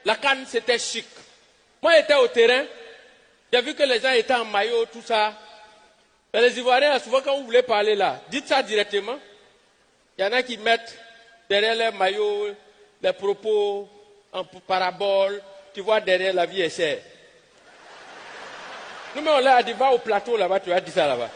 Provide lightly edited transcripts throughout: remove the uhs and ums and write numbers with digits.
la CAN, c'était chic. Moi, j'étais au terrain, j'ai vu que les gens étaient en maillot, tout ça. Mais les Ivoiriens, souvent, quand vous voulez parler là, dites ça directement. Il y en a qui mettent derrière les maillots les propos en parabole. Tu vois, derrière la vie est chère. Nous, mais on l'a dit, va au plateau là-bas, tu as dit ça là-bas.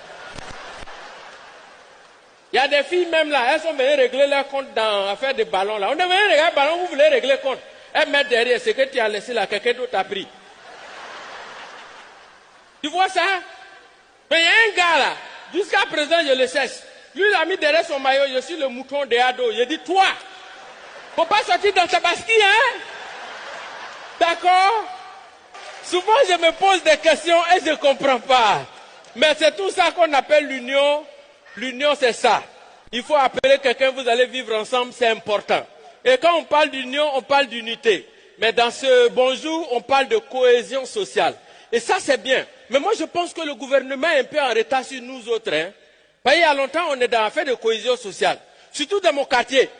Il y a des filles même là, elles sont venues régler leur compte dans l'affaire des ballons là. On est venu régler le ballon, vous voulez régler le compte. Elles mettent derrière, ce que tu as laissé là, quelqu'un d'autre a pris. Tu vois ça? Mais il y a un gars là, jusqu'à présent je le cherche. Lui il a mis derrière son maillot, je suis le mouton de Ado. Il dit, toi, faut pas sortir dans ta basquille, hein? D'accord? Souvent je me pose des questions et je ne comprends pas. Mais c'est tout ça qu'on appelle l'union. L'union, c'est ça. Il faut appeler quelqu'un, vous allez vivre ensemble, c'est important. Et quand on parle d'union, on parle d'unité. Mais dans ce bonjour, on parle de cohésion sociale. Et ça, c'est bien. Mais moi, je pense que le gouvernement est un peu en retard sur nous autres. Hein. Parce qu'il y a longtemps, on est dans l'affaire de cohésion sociale. Surtout dans mon quartier.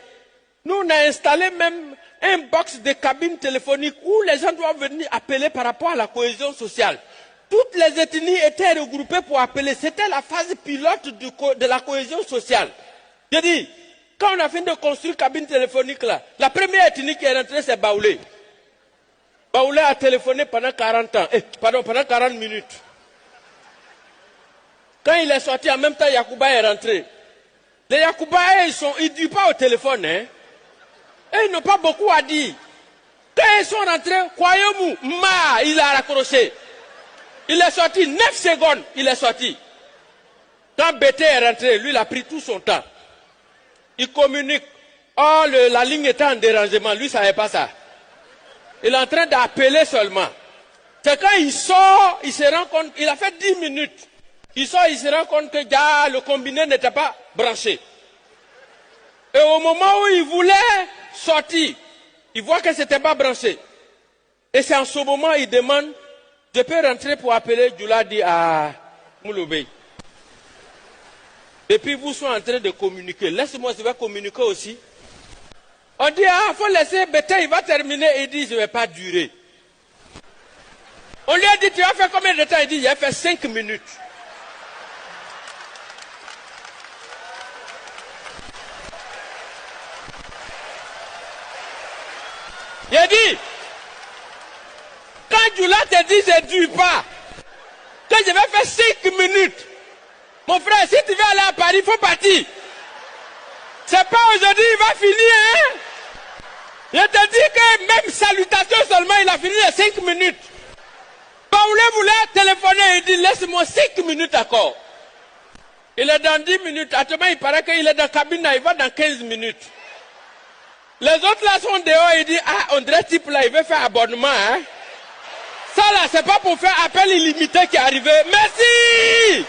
Nous, on a installé même un box de cabines téléphoniques où les gens doivent venir appeler par rapport à la cohésion sociale. Toutes les ethnies étaient regroupées pour appeler. C'était la phase pilote de la cohésion sociale. Je dis, quand on a fini de construire une cabine téléphonique là, la première ethnie qui est rentrée, c'est Baoulé. Baoulé a téléphoné pendant 40 ans. Pendant 40 minutes. Quand il est sorti, en même temps, Yacouba est rentré. Les Yacouba, ils ne disent pas au téléphone. Hein. Et ils n'ont pas beaucoup à dire. Quand ils sont rentrés, croyez-moi, il a raccroché. Il est sorti 9 secondes, il est sorti. Quand Bété est rentré, lui, il a pris tout son temps. Il communique. Oh, la ligne était en dérangement, lui, il ne savait pas ça. Il est en train d'appeler seulement. C'est quand il sort, il se rend compte, il a fait 10 minutes. Il sort, il se rend compte que le combiné n'était pas branché. Et au moment où il voulait sortir, il voit que ce n'était pas branché. Et c'est en ce moment il demande, je peux rentrer pour appeler Djouladi à Mouloubey. Et puis vous sont en train de communiquer. Laisse-moi, je vais communiquer aussi. On dit, il faut laisser Bété, il va terminer. Il dit, je ne vais pas durer. On lui a dit, tu as fait combien de temps? Il dit, j'ai fait 5 minutes. Il a dit, quand Djoula te dit, je ne dure pas, que je vais faire 5 minutes. Mon frère, si tu veux aller à Paris, il faut partir. C'est pas aujourd'hui, il va finir, hein. Je te dis que même salutation seulement, il a fini les 5 minutes. Baoulé voulait téléphoner, il dit, laisse-moi 5 minutes encore. Il est dans 10 minutes. Actuellement, il paraît qu'il est dans la cabine, il va dans 15 minutes. Les autres là sont dehors, il dit, on dirait type là, il veut faire abonnement, hein. Ça là, c'est pas pour faire appel illimité qui est arrivé. Merci!